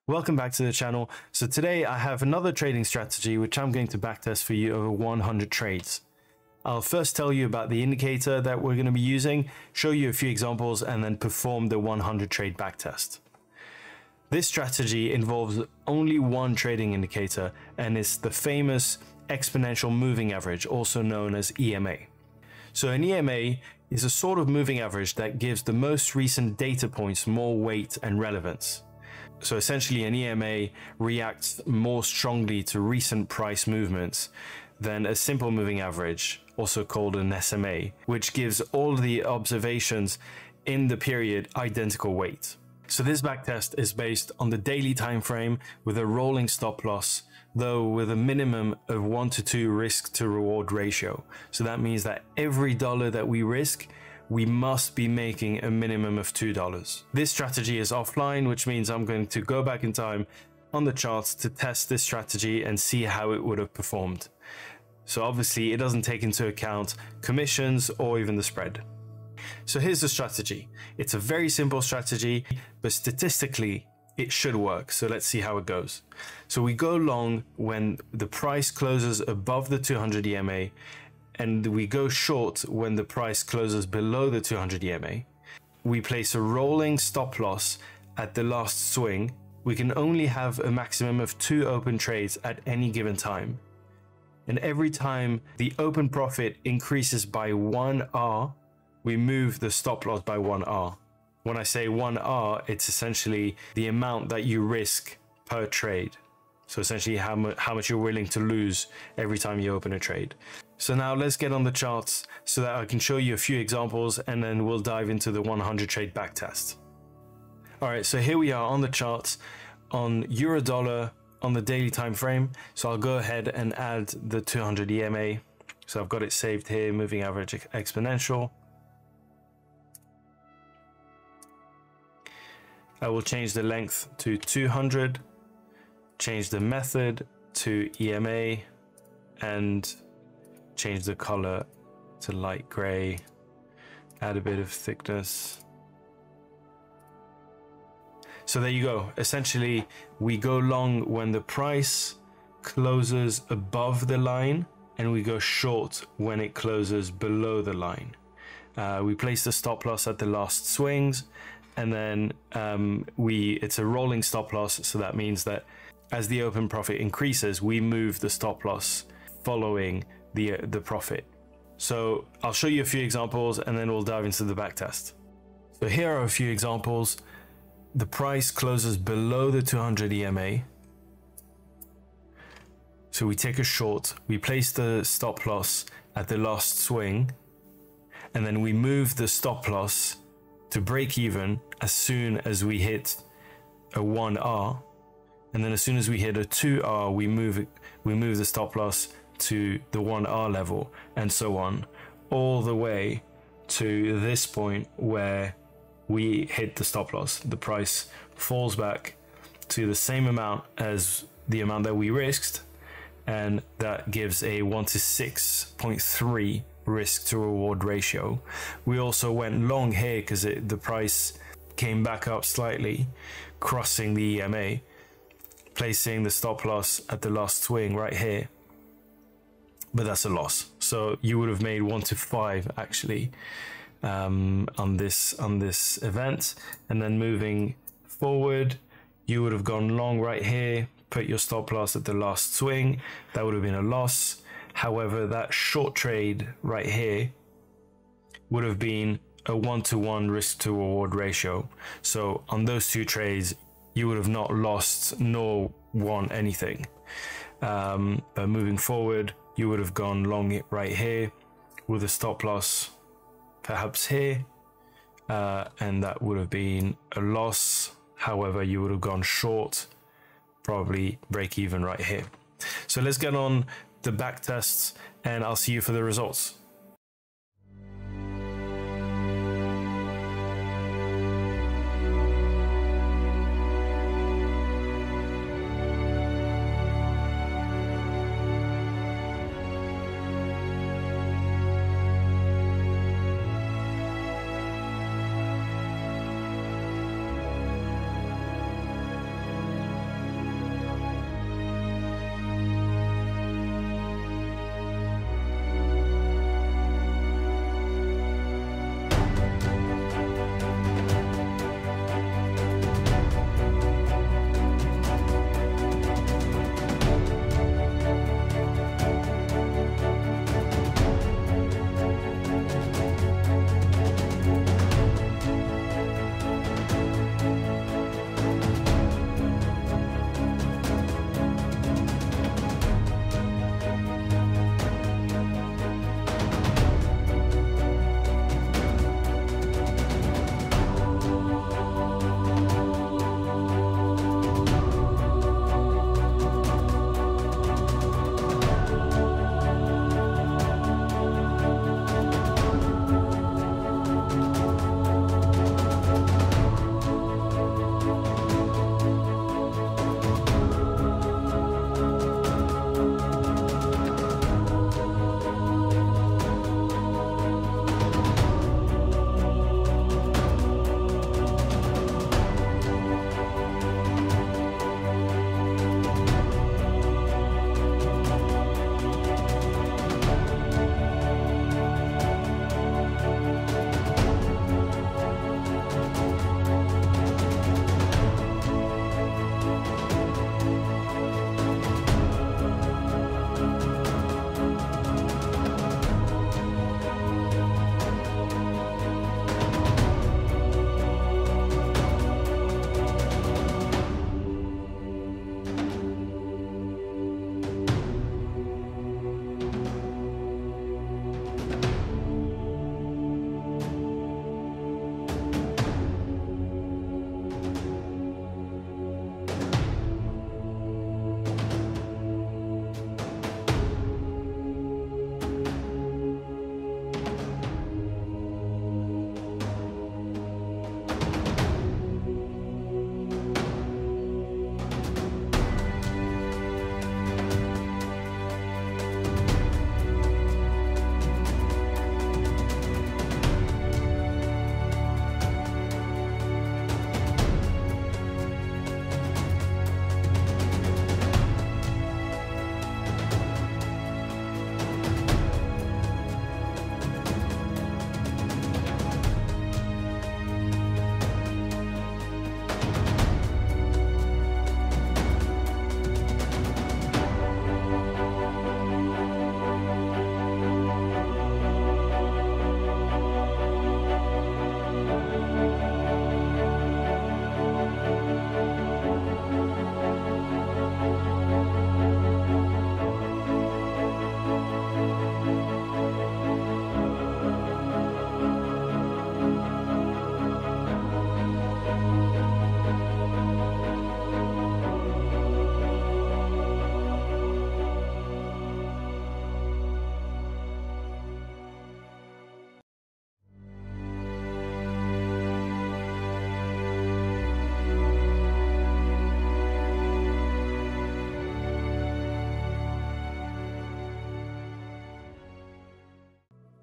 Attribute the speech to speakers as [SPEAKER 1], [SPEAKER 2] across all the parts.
[SPEAKER 1] Welcome back to the channel. So today I have another trading strategy which I'm going to backtest for you over 100 trades. I'll first tell you about the indicator that we're going to be using, show you a few examples, and then perform the 100 trade backtest. This strategy involves only one trading indicator, and it's the famous exponential moving average, also known as EMA. So an EMA is a sort of moving average that gives the most recent data points more weight and relevance. So essentially an EMA reacts more strongly to recent price movements than a simple moving average, also called an SMA, which gives all the observations in the period identical weight. So this backtest is based on the daily time frame with a rolling stop loss, though with a minimum of 1 to 2 risk to reward ratio. So that means that every dollar that we risk, we must be making a minimum of $2. This strategy is offline, which means I'm going to go back in time on the charts to test this strategy and see how it would have performed. So obviously it doesn't take into account commissions or even the spread. So here's the strategy. It's a very simple strategy, but statistically it should work. So let's see how it goes. So we go long when the price closes above the 200 EMA, and we go short when the price closes below the 200 EMA. We place a rolling stop loss at the last swing. We can only have a maximum of 2 open trades at any given time. And every time the open profit increases by 1 R, we move the stop loss by 1 R. When I say 1 R, it's essentially the amount that you risk per trade. So essentially how much you're willing to lose every time you open a trade. So now let's get on the charts so that I can show you a few examples, and then we'll dive into the 100 trade backtest. All right, so here we are on the charts on euro dollar on the daily time frame. So I'll go ahead and add the 200 EMA. So I've got it saved here, moving average exponential. I will change the length to 200, change the method to EMA, and change the color to light gray, add a bit of thickness. So there you go. Essentially, we go long when the price closes above the line, and we go short when it closes below the line. We place the stop loss at the last swings, and then it's a rolling stop loss. So that means that as the open profit increases, we move the stop loss following the profit. So I'll show you a few examples and then we'll dive into the backtest. So here are a few examples. The price closes below the 200 EMA. So we take a short, we place the stop loss at the last swing, and then we move the stop loss to break even as soon as we hit a 1R. And then as soon as we hit a 2R, we move the stop loss to the 1R level, and so on, all the way to this point where we hit the stop loss. The price falls back to the same amount as the amount that we risked, and that gives a 1 to 6.3 risk to reward ratio. We also went long here because the price came back up slightly, crossing the EMA, placing the stop loss at the last swing right here. But that's a loss. So you would have made 1 to 5 actually on this event. And then moving forward, you would have gone long right here, put your stop loss at the last swing. That would have been a loss. However, that short trade right here would have been a 1 to 1 risk to reward ratio. So on those 2 trades, you would have not lost nor won anything. But moving forward, you would have gone long right here with a stop loss perhaps here, and that would have been a loss. However, you would have gone short, probably break even right here. So let's get on the back tests and I'll see you for the results.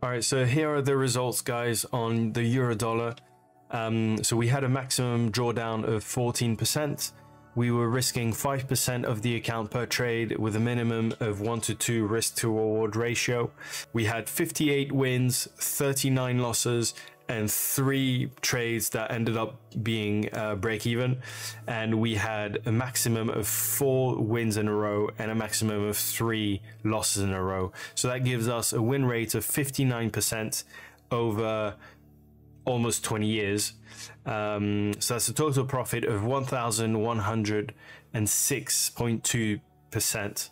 [SPEAKER 1] All right, so here are the results, guys, on the euro dollar. So we had a maximum drawdown of 14%. We were risking 5% of the account per trade with a minimum of 1 to 2 risk to reward ratio. We had 58 wins, 39 losses, and 3 trades that ended up being break even. And we had a maximum of 4 wins in a row and a maximum of 3 losses in a row. So that gives us a win rate of 59% over almost 20 years. So that's a total profit of 1,106.2%.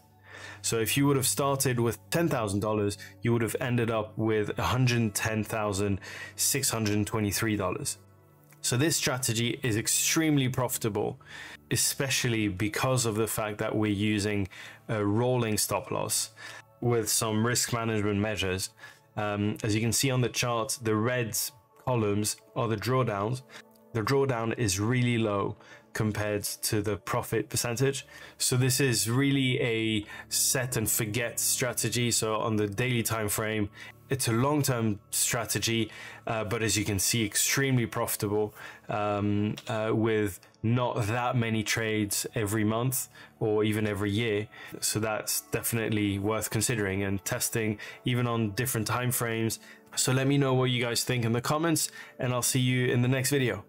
[SPEAKER 1] So if you would have started with $10,000, you would have ended up with $110,623. So this strategy is extremely profitable, especially because of the fact that we're using a rolling stop loss with some risk management measures. As you can see on the chart, the red columns are the drawdowns. The drawdown is really low compared to the profit percentage. So this is really a set and forget strategy. So on the daily time frame, it's a long-term strategy, but as you can see, extremely profitable with not that many trades every month or even every year. So that's definitely worth considering and testing even on different time frames. So let me know what you guys think in the comments, and I'll see you in the next video.